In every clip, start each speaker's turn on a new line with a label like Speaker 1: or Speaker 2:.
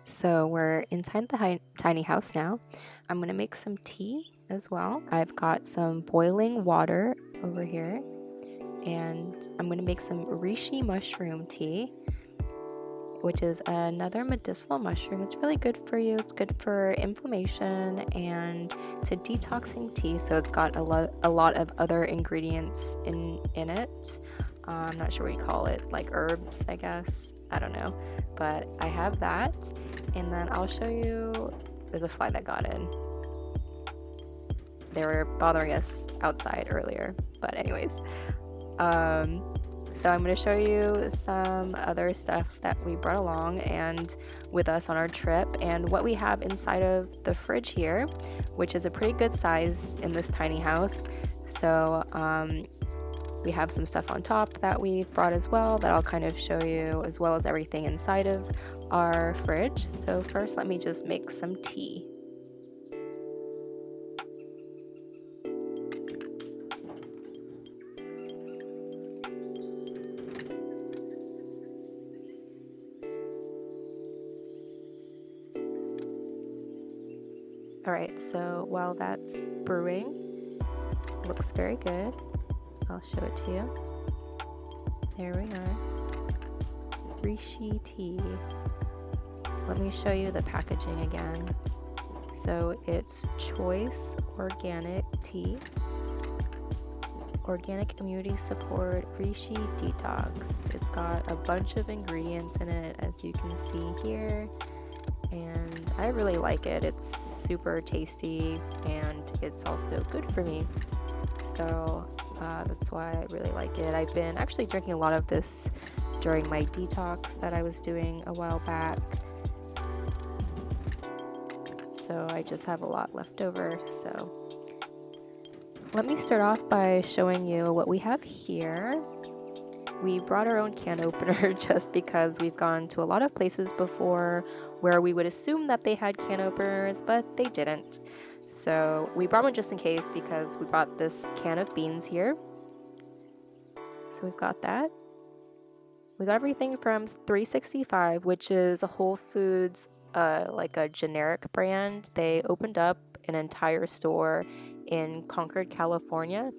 Speaker 1: So we're inside the tiny house now. I'm gonna make some tea as well. I've got some boiling water over here, and I'm gonna make some reishi mushroom tea, which is another medicinal mushroom. It's really good for you. It's good for inflammation and it's a detoxing tea. So it's got a lot of other ingredients in it. I'm not sure what you call it, like herbs, I guess. I don't know, but I have that, and then I'll show you. There's a fly that got in. They were bothering us outside earlier, but anyways. So I'm going to show you some other stuff that we brought along and with us on our trip and what we have inside of the fridge here, which is a pretty good size in this tiny house. So we have some stuff on top that we brought as well that I'll kind of show you, as well as everything inside of our fridge. So first, let me just make some tea. Alright, so while that's brewing, looks very good. I'll show it to you. There we are. Reishi tea. Let me show you the packaging again. So it's Choice Organic Tea, Organic Immunity Support, Reishi Detox. It's got a bunch of ingredients in it, as you can see here, and I really like it. It's super tasty and it's also good for me. So that's why I really like it. I've been actually drinking a lot of this during my detox that I was doing a while back. So I just have a lot left over. So let me start off by showing you what we have here. We brought our own can opener just because we've gone to a lot of places before where we would assume that they had can openers, but they didn't. So we brought one just in case because we bought this can of beans here. So we've got that. We got everything from 365, which is a Whole Foods, like a generic brand. They opened up an entire store in Concord, California.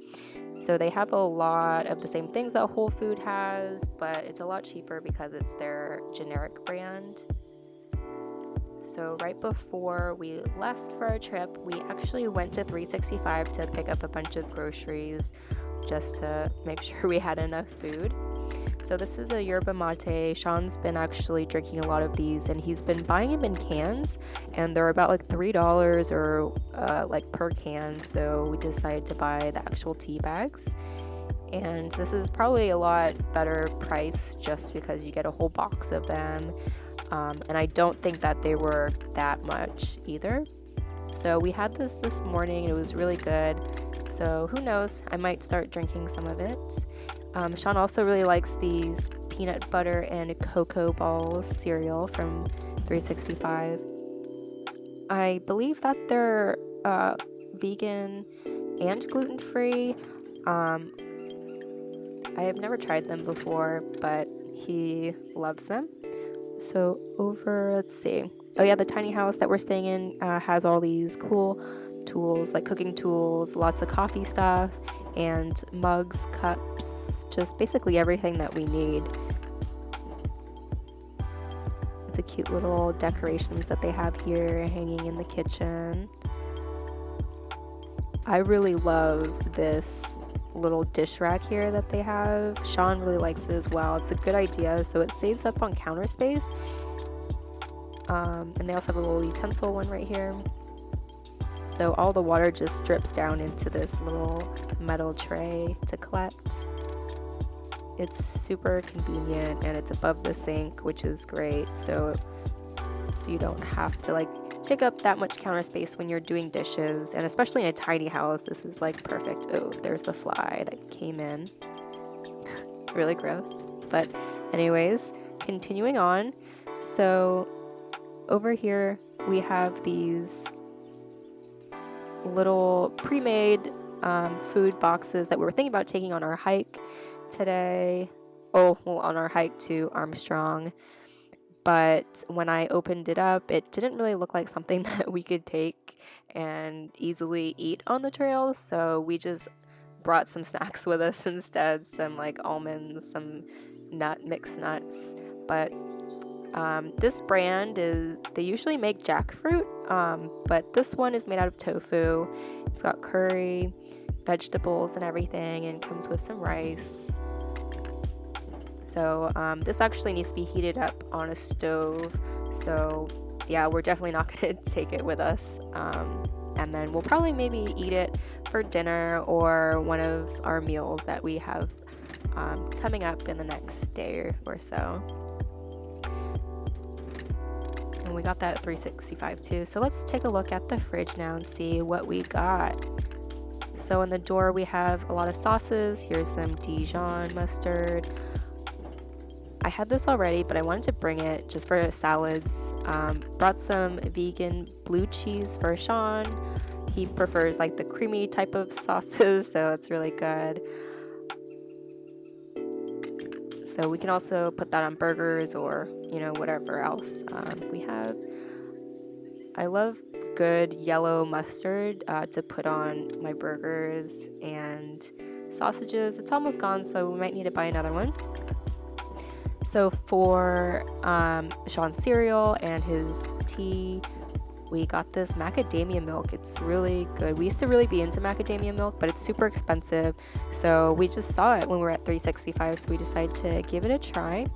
Speaker 1: So they have a lot of the same things that Whole Food has, but it's a lot cheaper because it's their generic brand. So right before we left for our trip, we actually went to 365 to pick up a bunch of groceries just to make sure we had enough food. So this is a yerba mate. Sean's been actually drinking a lot of these, and he's been buying them in cans, and they're about like $3 or like per can. So we decided to buy the actual tea bags, and this is probably a lot better price just because you get a whole box of them, and I don't think that they were that much either. So we had this morning. It was really good. So who knows? I might start drinking some of it. Sean also really likes these peanut butter and cocoa balls cereal from 365. I believe that they're vegan and gluten-free. I have never tried them before, but he loves them. So let's see. Oh yeah, the tiny house that we're staying in has all these cool tools, like cooking tools, lots of coffee stuff, and mugs, cups, just basically everything that we need. It's a cute little decorations that they have here hanging in the kitchen. I really love this little dish rack here that they have. Sean really likes it as well. It's a good idea, so it saves up on counter space. And they also have a little utensil one right here. So all the water just drips down into this little metal tray to collect. It's super convenient and it's above the sink, which is great. So you don't have to like take up that much counter space when you're doing dishes, and especially in a tiny house, this is like perfect. Oh, there's the fly that came in. Really gross. But anyways, continuing on. So over here we have these little pre-made food boxes that we were thinking about taking on our hike today. On our hike to Armstrong. but when I opened it up, it didn't really look like something that we could take and easily eat on the trail, so we just brought some snacks with us instead, some like almonds, some mixed nuts. But this brand they usually make jackfruit, but this one is made out of tofu. It's got curry, vegetables and everything, and comes with some rice. So this actually needs to be heated up on a stove, so yeah, we're definitely not going to take it with us. And then we'll probably maybe eat it for dinner or one of our meals that we have coming up in the next day or so. And we got that at 365 too. So let's take a look at the fridge now and see what we got. So in the door we have a lot of sauces. Here's some Dijon mustard. I had this already, but I wanted to bring it just for salads. Brought some vegan blue cheese for Sean. He prefers like the creamy type of sauces, so it's really good. So we can also put that on burgers or, you know, whatever else we have. I love good yellow mustard to put on my burgers and sausages. It's almost gone, so we might need to buy another one. So for Sean's cereal and his tea, we got this macadamia milk. It's really good. We used to really be into macadamia milk, but it's super expensive. So we just saw it when we were at 365, so we decided to give it a try.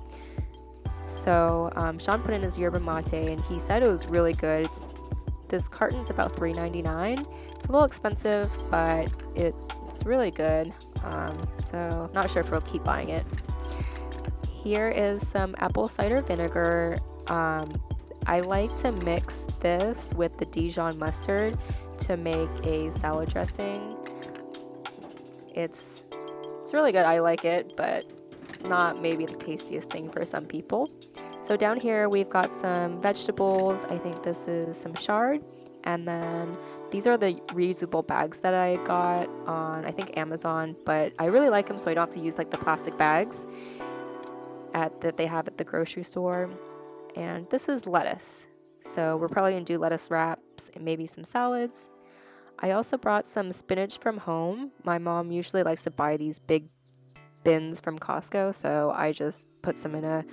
Speaker 1: So Sean put in his yerba mate, and he said it was really good. This carton's about $3.99. It's a little expensive, but it's really good. So not sure if we'll keep buying it. Here is some apple cider vinegar. I like to mix this with the Dijon mustard to make a salad dressing. It's really good. I like it, but not maybe the tastiest thing for some people. So down here we've got some vegetables. I think this is some chard, and then these are the reusable bags that I got on, I think, Amazon, but I really like them, so I don't have to use like the plastic bags that they have at the grocery store. And this is lettuce, so we're probably gonna do lettuce wraps and maybe some salads. I also brought some spinach from home. My mom usually likes to buy these big bins from Costco, so I just put some in a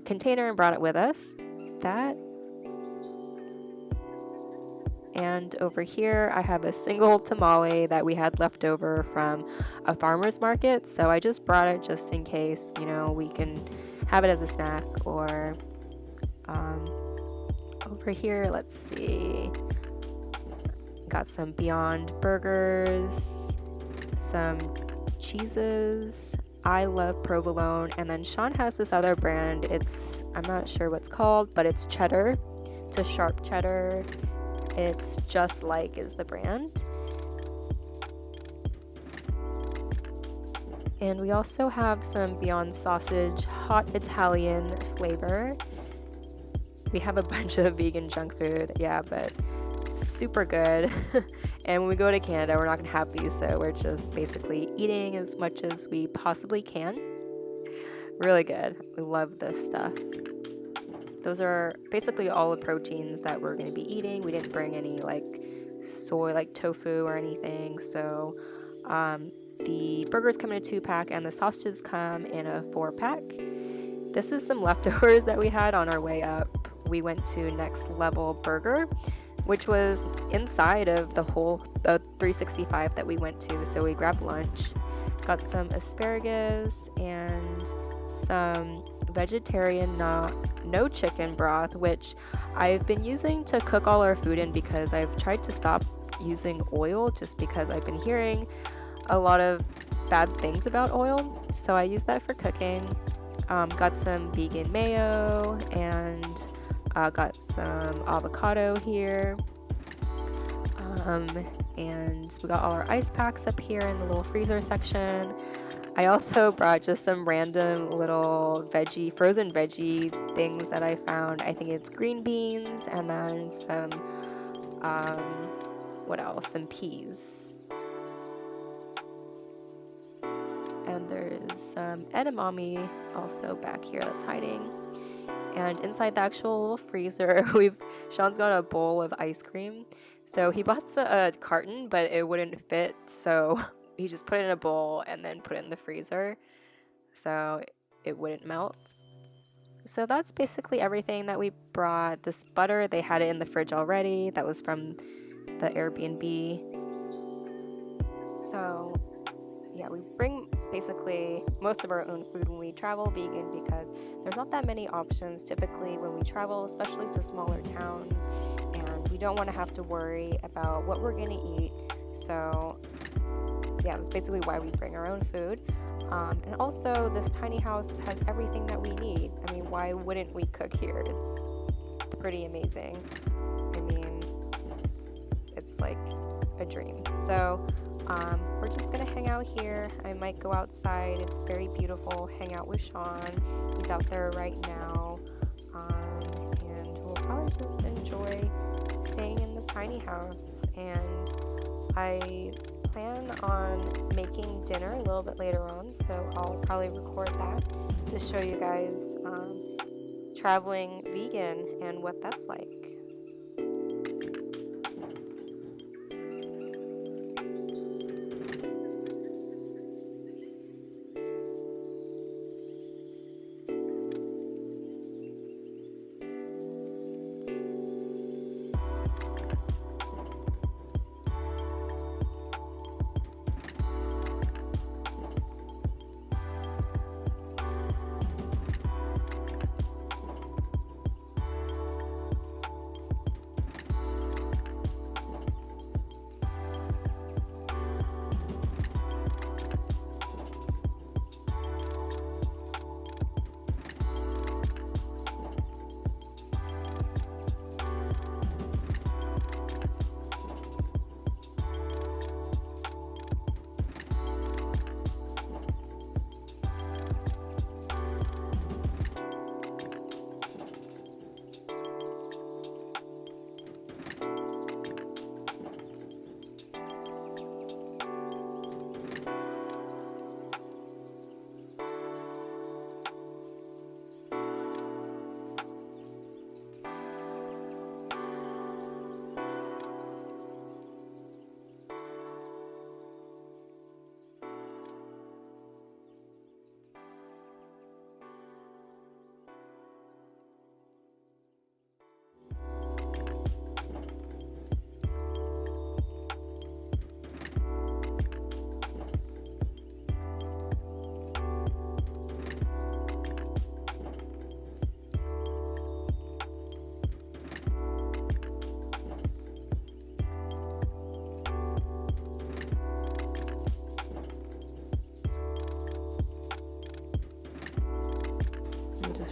Speaker 1: container and brought it with us. That. And over here I have a single tamale that we had left over from a farmer's market, so I just brought it just in case, you know, we can have it as a snack. Or over here, let's see, got some Beyond Burgers, some cheeses. I love provolone, and then Sean has this other brand. I'm not sure what's called, but it's cheddar. It's a sharp cheddar. It's Just Like is the brand. And we also have some Beyond Sausage hot Italian flavor. We have a bunch of vegan junk food, yeah, but super good. And when we go to Canada, we're not gonna have these, so we're just basically eating as much as we possibly can. Really good. We love this stuff. Those are basically all the proteins that we're gonna be eating. We didn't bring any like soy, like tofu or anything, so the burgers come in a 2-pack and the sausages come in a 4-pack. This is some leftovers that we had on our way up. We went to Next Level Burger, which was inside of the 365 that we went to, so we grabbed lunch. Got some asparagus and some vegetarian no chicken broth, which I've been using to cook all our food in because I've tried to stop using oil just because I've been hearing a lot of bad things about oil, so I use that for cooking. Got some vegan mayo and got some avocado here. And we got all our ice packs up here in the little freezer section. I also brought just some random little frozen veggie things that I found. I think it's green beans and then some, what else? Some peas. And there's some edamame also back here that's hiding. And inside the actual freezer, Sean's got a bowl of ice cream. So he bought a carton, but it wouldn't fit, so he just put it in a bowl and then put it in the freezer so it wouldn't melt. So that's basically everything that we brought. This butter, they had it in the fridge already. That was from the Airbnb. So yeah, we bring basically most of our own food when we travel vegan because there's not that many options typically when we travel, especially to smaller towns, and we don't want to have to worry about what we're going to eat. So yeah, that's basically why we bring our own food. And also, this tiny house has everything that we need. I mean, why wouldn't we cook here? It's pretty amazing. I mean, it's like a dream. So we're just gonna hang out here. I might go outside. It's very beautiful. Hang out with Sean. He's out there right now. And we'll probably just enjoy staying in the tiny house. And I plan on making dinner a little bit later on, so I'll probably record that to show you guys traveling vegan and what that's like.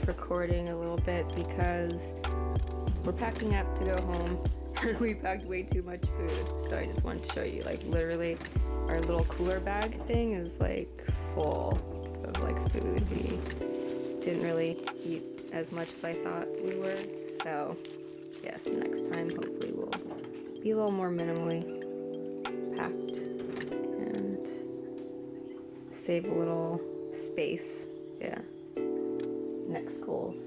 Speaker 1: Recording a little bit because we're packing up to go home and we packed way too much food, so I just wanted to show you, like, literally our little cooler bag thing is like full of like food. We didn't really eat as much as I thought we were, so yes, next time hopefully we'll be a little more minimally packed and save a little space. Yeah. Next goals.